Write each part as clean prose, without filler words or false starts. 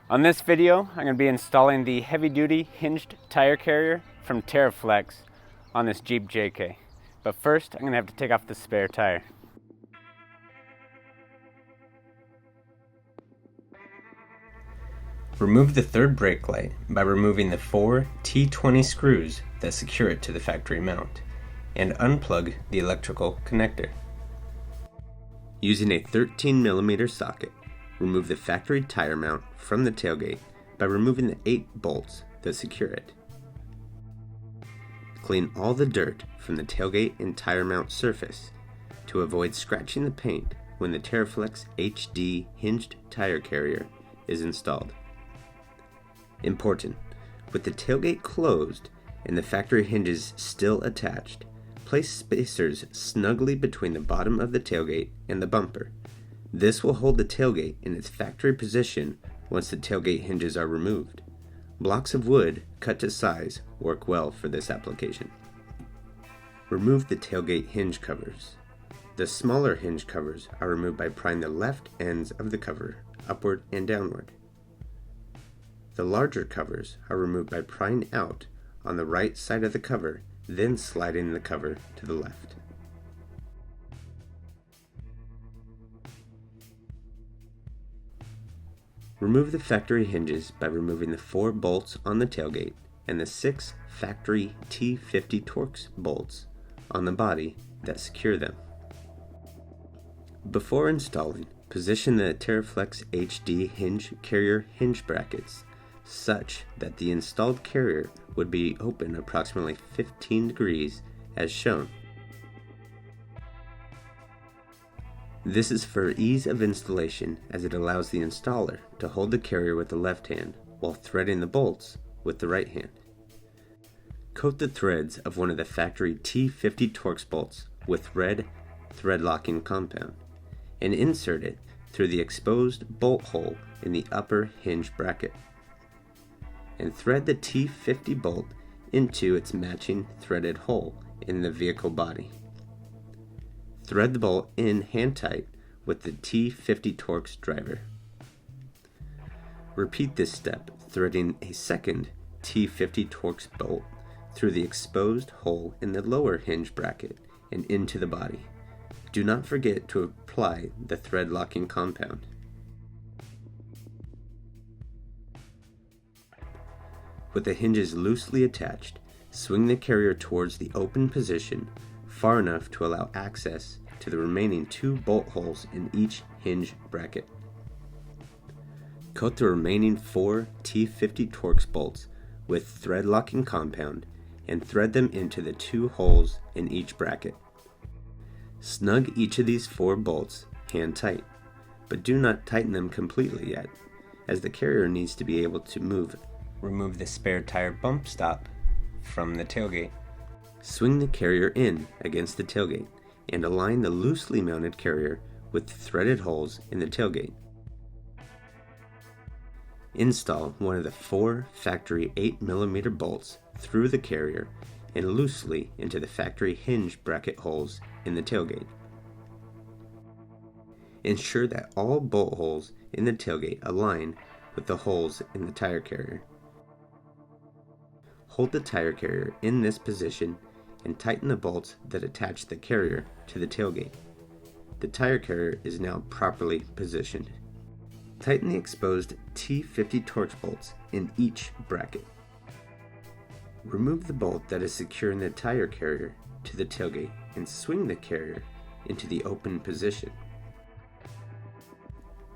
On this video, I'm going to be installing the heavy-duty hinged tire carrier from TeraFlex on this Jeep JK. But first, I'm going to have to take off the spare tire. Remove the third brake light by removing the 4 T20 screws that secure it to the factory mount, and unplug the electrical connector. Using a 13mm socket, remove the factory tire mount from the tailgate by removing the 8 bolts that secure it. Clean all the dirt from the tailgate and tire mount surface to avoid scratching the paint when the TeraFlex HD hinged tire carrier is installed. Important: with the tailgate closed and the factory hinges still attached, place spacers snugly between the bottom of the tailgate and the bumper. This will hold the tailgate in its factory position once the tailgate hinges are removed. Blocks of wood cut to size work well for this application. Remove the tailgate hinge covers. The smaller hinge covers are removed by prying the left ends of the cover upward and downward. The larger covers are removed by prying out on the right side of the cover, then sliding the cover to the left. Remove the factory hinges by removing the 4 bolts on the tailgate and the 6 factory T50 Torx bolts on the body that secure them. Before installing, position the TeraFlex HD hinge carrier hinge brackets such that the installed carrier would be open approximately 15 degrees as shown. This is for ease of installation, as it allows the installer to hold the carrier with the left hand while threading the bolts with the right hand. Coat the threads of one of the factory T50 Torx bolts with red thread locking compound and insert it through the exposed bolt hole in the upper hinge bracket, and thread the T50 bolt into its matching threaded hole in the vehicle body. Thread the bolt in hand tight with the T50 Torx driver. Repeat this step, threading a second T50 Torx bolt through the exposed hole in the lower hinge bracket and into the body. Do not forget to apply the thread locking compound. With the hinges loosely attached, swing the carrier towards the open position far enough to allow access to the remaining 2 bolt holes in each hinge bracket. Coat the remaining 4 T50 Torx bolts with thread locking compound and thread them into the 2 holes in each bracket. Snug each of these 4 bolts hand tight, but do not tighten them completely yet, as the carrier needs to be able to move. Remove the spare tire bump stop from the tailgate. Swing the carrier in against the tailgate and align the loosely mounted carrier with the threaded holes in the tailgate. Install one of the 4 factory 8mm bolts through the carrier and loosely into the factory hinge bracket holes in the tailgate. Ensure that all bolt holes in the tailgate align with the holes in the tire carrier. Hold the tire carrier in this position and tighten the bolts that attach the carrier to the tailgate. The tire carrier is now properly positioned. Tighten the exposed T50 Torx bolts in each bracket. Remove the bolt that is securing the tire carrier to the tailgate and swing the carrier into the open position.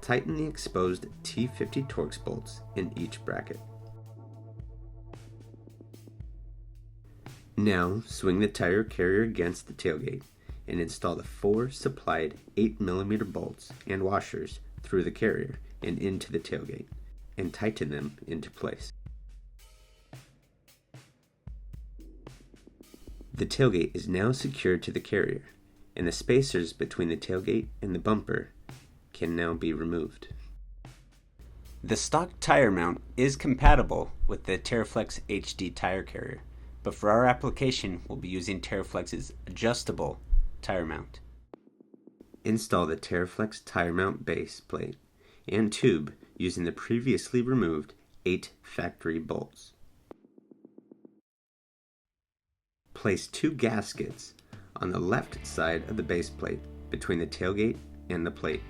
Tighten the exposed T50 Torx bolts in each bracket. Now swing the tire carrier against the tailgate and install the 4 supplied 8mm bolts and washers through the carrier and into the tailgate, and tighten them into place. The tailgate is now secured to the carrier, and the spacers between the tailgate and the bumper can now be removed. The stock tire mount is compatible with the TeraFlex HD tire carrier, but for our application, we'll be using TeraFlex's adjustable tire mount. Install the TeraFlex tire mount base plate and tube using the previously removed 8 factory bolts. Place 2 gaskets on the left side of the base plate between the tailgate and the plate.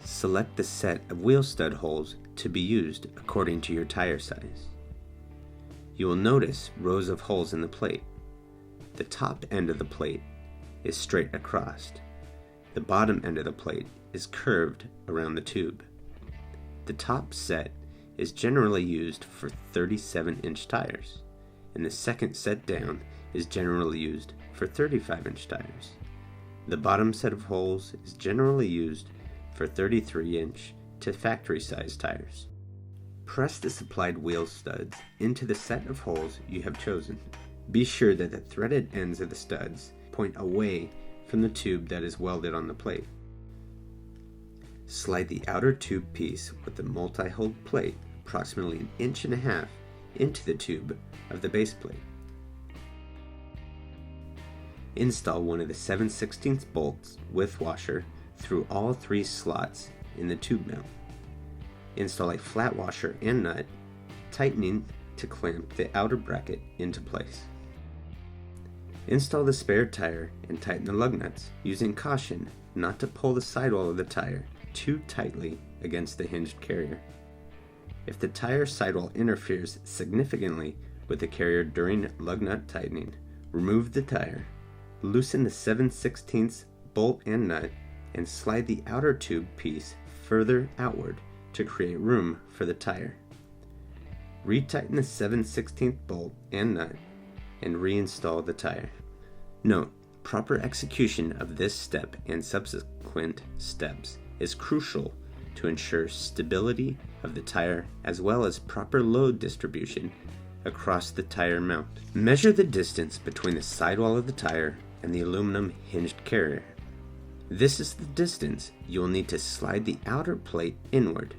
Select the set of wheel stud holes to be used according to your tire size. You will notice rows of holes in the plate. The top end of the plate is straight across. The bottom end of the plate is curved around the tube. The top set is generally used for 37-inch tires, and the second set down is generally used for 35-inch tires. The bottom set of holes is generally used for 33-inch to factory-size tires. Press the supplied wheel studs into the set of holes you have chosen. Be sure that the threaded ends of the studs point away from the tube that is welded on the plate. Slide the outer tube piece with the multi-hole plate approximately 1.5 inches into the tube of the base plate. Install one of the 7/16 bolts with washer through all 3 slots in the tube mount. Install a flat washer and nut, tightening to clamp the outer bracket into place. Install the spare tire and tighten the lug nuts, using caution not to pull the sidewall of the tire too tightly against the hinged carrier. If the tire sidewall interferes significantly with the carrier during lug nut tightening, remove the tire, loosen the 7/16 bolt and nut, and slide the outer tube piece further outward to create room for the tire. Retighten the 7/16 bolt and nut and reinstall the tire. Note, proper execution of this step and subsequent steps is crucial to ensure stability of the tire as well as proper load distribution across the tire mount. Measure the distance between the sidewall of the tire and the aluminum hinged carrier. This is the distance you will need to slide the outer plate inward.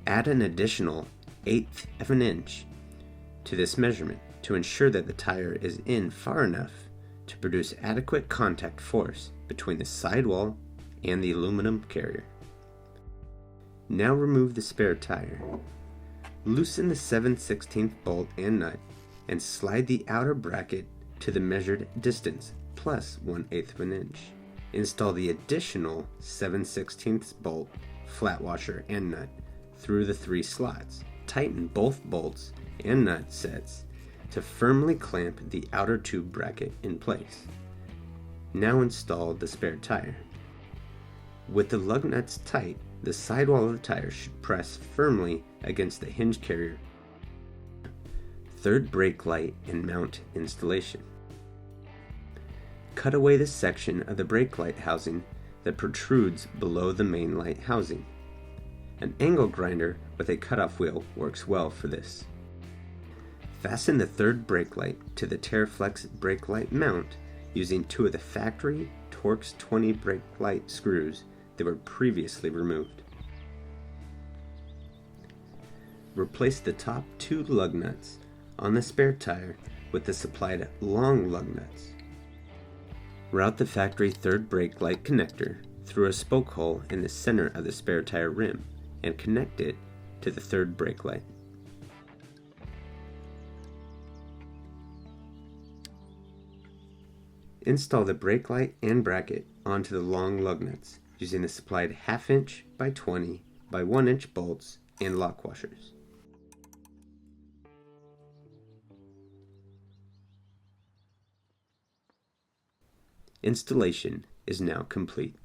Add an additional 1/8 of an inch to this measurement to ensure that the tire is in far enough to produce adequate contact force between the sidewall and the aluminum carrier. Now remove the spare tire. Loosen the 7/16 bolt and nut and slide the outer bracket to the measured distance plus 1/8 of an inch. Install the additional 7/16 bolt, flat washer, and nut through the 3 slots. Tighten both bolts and nut sets to firmly clamp the outer tube bracket in place. Now install the spare tire. With the lug nuts tight, the sidewall of the tire should press firmly against the hinge carrier. Third brake light and mount installation. Cut away the section of the brake light housing that protrudes below the main light housing. An angle grinder with a cutoff wheel works well for this. Fasten the third brake light to the TeraFlex brake light mount using 2 of the factory Torx 20 brake light screws that were previously removed. Replace the top 2 lug nuts on the spare tire with the supplied long lug nuts. Route the factory third brake light connector through a spoke hole in the center of the spare tire rim and connect it to the third brake light. Install the brake light and bracket onto the long lug nuts using the supplied 1/2 inch by 20 by 1 inch bolts and lock washers. Installation is now complete.